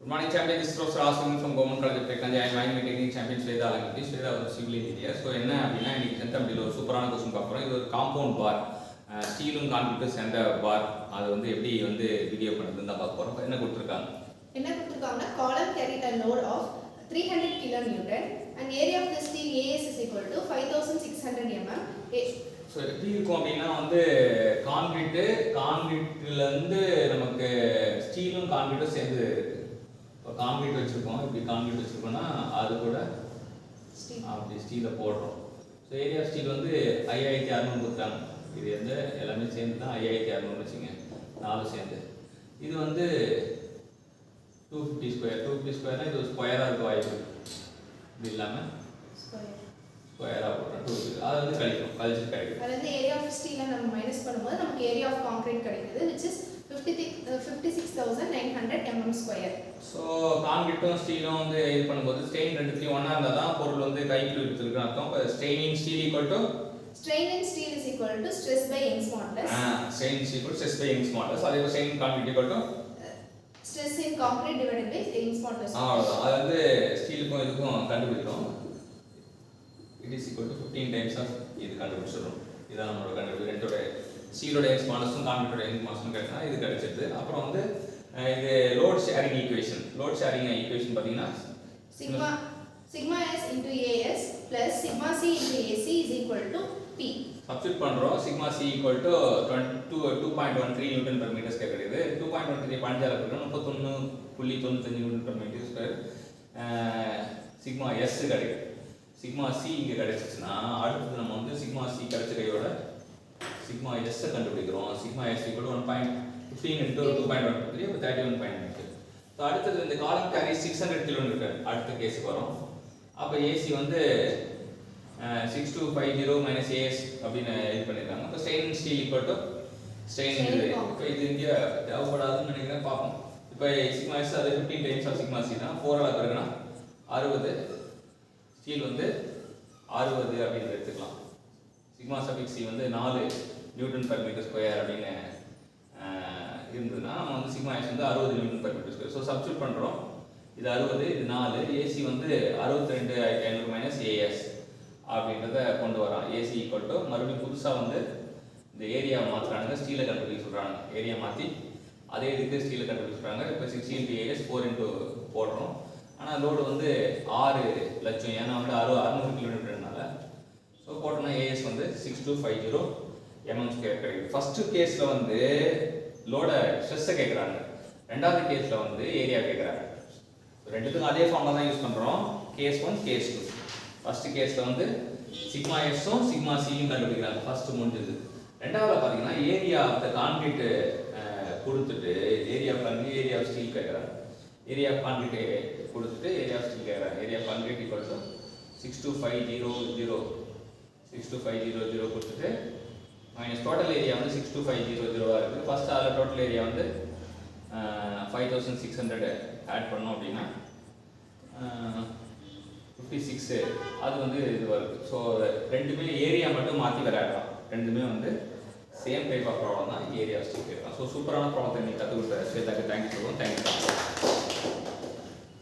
Good morning, champion. This is Professor Aswin from Government College of Technology. I am Mining Technique Champion Sweda Alangi. Sweda was civil engineer. So என்ன அப்படின்னா இன்னைக்கு centum ஒரு சூப்பரான question பார்க்குறோம். இது ஒரு compound பார் ஸ்டீலும் கான்கிரீட்டும் சேர்ந்த பார் அது வந்து எப்படி வந்து வீடியோ பண்ணுறதுன்னு தான் பார்க்க போகிறோம். என்ன கொடுத்துருக்காங்கன்னா column carried a load of 300 kilonewton and area of the steel AS is equal to 5600 mm. So எப்படி இருக்கும் அப்படின்னா வந்து கான்கிரீட்லேருந்து நமக்கு ஸ்டீலும் கான்கிரீட்டும் சேர்ந்து இப்போ கான்கிரீட் வச்சுருக்கோம். இப்படி கான்கிரீட் வச்சுருக்கோம்னா அது கூட அப்படி ஸ்டீலை போடுறோம். ஸோ ஏரியா ஸ்டீல் வந்து 5600 கொடுத்தாங்க. இது வந்து எல்லாமே சேர்ந்து தான் 5600 வச்சுங்க, 4 சேர்ந்து. இது வந்து 250 ஸ்கொயர். 250 ஸ்கொயர்னா இது ஸ்கொயராக இருக்க வாய்ப்பு, இது இல்லாமல் ஸ்கொயராக போடுறோம். 250 அது வந்து கழிக்கும். அது வந்து ஏரியா ஆஃப் ஸ்டீலை நம்ம மைனஸ் பண்ணும்போது நமக்கு ஏரியா ஆஃப் கான்கிரீட் கிடைக்குது, which is 56,900 mm square. So கான்கிரீட்டும் ஸ்டீலும் வந்து இது பண்ணும்போது ஸ்ட்ரெயின் ரெண்டுத்தையும் ஒன்றா இருந்தால் தான் பொருள் வந்து கைக்குள் இருக்குன்னு அர்த்தம். இப்போ strain in steel equal to strain in steel is equal to stress by Young's modulus. Strain is equal to stress by Young's modulus. அதே strain in concrete equal to stress in concrete divided by Young's modulus. அவ்வளவுதான். அது வந்து ஸ்டீலுக்கும் இதுக்கும் கண்டுபிடிக்கிறோம். It is equal to 15 times of இது கண்டுபிடிச்சிரோம். இதான் நம்மளோட கண்டுபிடிப்பு. ரெண்டோட ஸ்டீலோட Young's modulus கான்கிரீட்டோட Young's modulus கிடைச்சா இது கிடைச்சிருது. அப்புறம் வந்து இது load sharing equation. Load sharing equation பாத்தீங்கன்னா sigma s into as plus sigma c into ac is equal to p. Substitute பண்றோம். sigma c equal to 2.13 newton per metre square கிடைக்குது. 2.13 point இருக்குன்னா 31.95 newton per metre square. sigma s கிடைக்குது. sigma c இங்க கிடைச்சிச்சுனா அடுத்து நம்ம வந்து sigma c கிடைச்ச கையோட sigma s கண்டுபிடிக்கிறோம். sigma s equal to 1.15 into 2.13 அப்ப 31.9. சோ அடுத்து இந்த காலம் கேரி 600 கிலோ நியூட்டன். அடுத்த கேஸ்க்கு வரோம். அப்ப AC வந்து 6250 minus AS அப்படின்னு இது பண்ணிருக்காங்க. அப்ப strain steel equal to strain இது. இப்போ இது இங்க தேவைப்படாதுன்னு நினைக்கிறேன், பாப்போம். இப்போ சிக்மா S அது 15 டைம்ஸ் ஆஃப் சிக்மா C தான். 4 ஆல பெருக்கினா 60. ஸ்டீல் வந்து 60 அப்படின்னு எடுத்துக்கலாம். சிக்மா சஃபிக்ஸ் C வந்து 4 நியூட்டன் per மீட்டர் ஸ்கொயர் அப்படின்னு இருந்ததுன்னா நம்ம வந்து சிக்மா S வந்து 60 newton per metre square. So substitute பண்றோம். இது 60, இது 4, AC வந்து 62,500 minus AS அப்படின்றத கொண்டு வரோம். AC ஈக்குவல் டு மறுபடியும் புதுசாக வந்து இந்த ஏரியாவை மாற்றுறாங்க, ஸ்டீலை கண்டுபிடிக்க சொல்கிறாங்க. ஏரியா மாற்றி அதே இதுக்கு ஸ்டீலை கண்டுபிடிக்க சொல்கிறாங்க. இப்போ 60 into AS 4 into போடுறோம். ஆனால் லோடு வந்து 6 லட்சம், ஏன்னா வந்து 600 கிலோமீட்டர்னால. ஸோ போட்டோம்னா AS வந்து 6250 mm ஸ்கொயர் கிடைக்கும். ஃபர்ஸ்ட் கேஸில் வந்து லோட ஸ்ட்ரெஸ்ஸை கேட்குறாங்க, ரெண்டாவது கேஸில் வந்து ஏரியா கேட்குறாங்க. ரெண்டுத்துக்கும் அதே ஃபார்முலா தான் யூஸ் பண்ணுறோம். Case 1 case 2. ஃபர்ஸ்ட் கேஸில் வந்து சிக்மா எஸ்ஸும் சிக்மா சியும் கண்டுபிடிக்கிறாங்க. ஃபர்ஸ்ட் முடிஞ்சது. ரெண்டாவது பார்த்தீங்கன்னா ஏரியா ஆஃப் த கான்கிரீட் கொடுத்துட்டு ஏரியா ஆஃப் ஸ்டீல் கேட்குறாங்க. ஏரியா ஆஃப் கான்கிரீட் கொடுத்துட்டு ஏரியா ஆஃப் ஸ்டீல் கேட்குறாங்க. Area of concrete equal to 62500 கொடுத்துட்டு மைனஸ் டோட்டல் ஏரியா வந்து 62500 இருக்குது. ஃபர்ஸ்ட் அதில் டோட்டல் ஏரியா வந்து 5600 ஆட் பண்ணோம் அப்படின்னா 56 அது வந்து இது வருது. ஸோ ரெண்டுமே ஏரியா மட்டும் மாற்றி விளையாடலாம். ரெண்டுமே வந்து சேம் டைப் ஆஃப் ப்ராப்ளம் தான், ஏரியா ஸ்டீல் கேட்கலாம். ஸோ சூப்பரான ப்ராப்ளத்தை நீங்கள் கற்றுக் கொடுத்த ஸ்வேதாக்கு தேங்க்ஸ் சொல்லுவோம். தேங்க்யூ.